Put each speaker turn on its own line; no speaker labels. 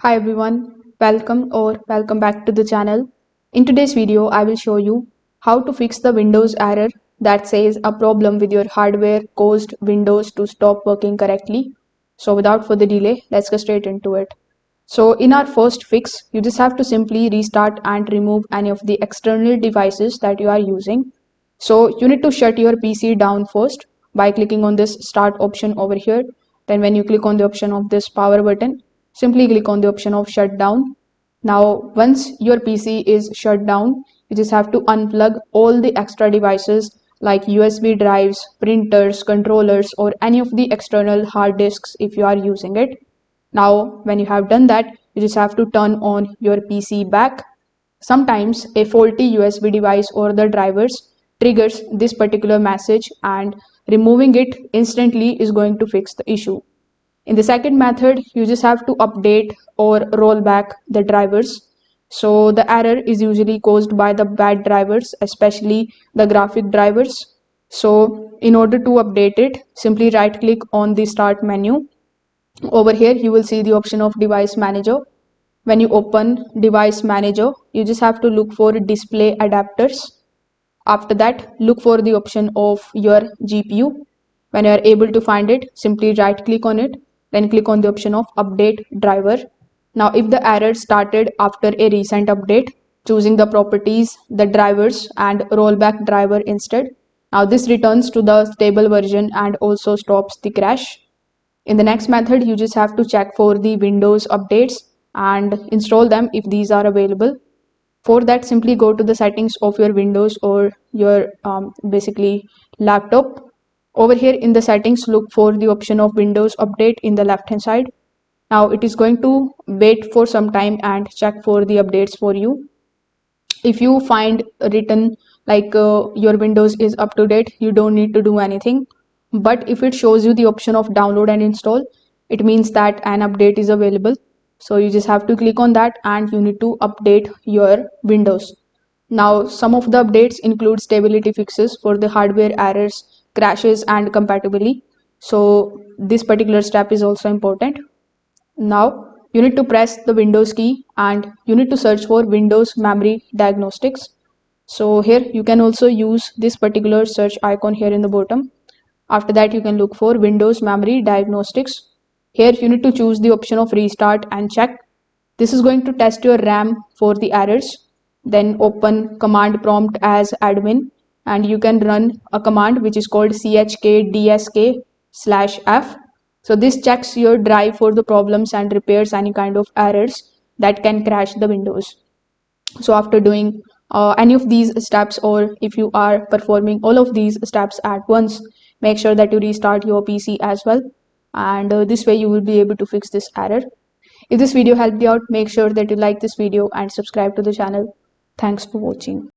Hi everyone, welcome back to the channel. In today's video, I will show you how to fix the Windows error that says a problem with your hardware caused Windows to stop working correctly. So without further delay, let's get straight into it. So in our first fix, you just have to simply restart and remove any of the external devices that you are using. So you need to shut your PC down first by clicking on this start option over here. Then when you click on the option of this power button, simply click on the option of shutdown. Now once your PC is shut down, you just have to unplug all the extra devices like USB drives, printers, controllers, or any of the external hard disks if you are using it. Now, when you have done that, you just have to turn on your PC back. Sometimes a faulty USB device or the drivers triggers this particular message, and removing it instantly is going to fix the issue. In the second method, you just have to update or roll back the drivers. So the error is usually caused by the bad drivers, especially the graphic drivers. So in order to update it, simply right click on the start menu. Over here you will see the option of device manager. When you open device manager, you just have to look for display adapters. After that, look for the option of your GPU. When you are able to find it, simply right click on it, then click on the option of update driver. Now if the error started after a recent update, choosing the properties, the drivers, and rollback driver instead. Now this returns to the stable version and also stops the crash. In the next method, you just have to check for the Windows updates and install them if these are available. For that, simply go to the settings of your Windows or your basically laptop. Over here in the settings, look for the option of Windows update in the left hand side. Now it is going to wait for some time and check for the updates for you. If you find written like your Windows is up to date, you don't need to do anything. But if it shows you the option of download and install, it means that an update is available. So you just have to click on that and you need to update your Windows. Now some of the updates include stability fixes for the hardware errors, crashes, and compatibility. So this particular step is also important. Now you need to press the Windows key and you need to search for Windows Memory Diagnostics. So here you can also use this particular search icon here in the bottom. After that, you can look for Windows Memory Diagnostics. Here you need to choose the option of restart and check. This is going to test your RAM for the errors. Then open command prompt as admin and you can run a command which is called chkdsk/f. So this checks your drive for the problems and repairs any kind of errors that can crash the Windows. So after doing any of these steps, or if you are performing all of these steps at once, make sure that you restart your PC as well, and this way you will be able to fix this error. If this video helped you out, make sure that you like this video and subscribe to the channel. Thanks for watching.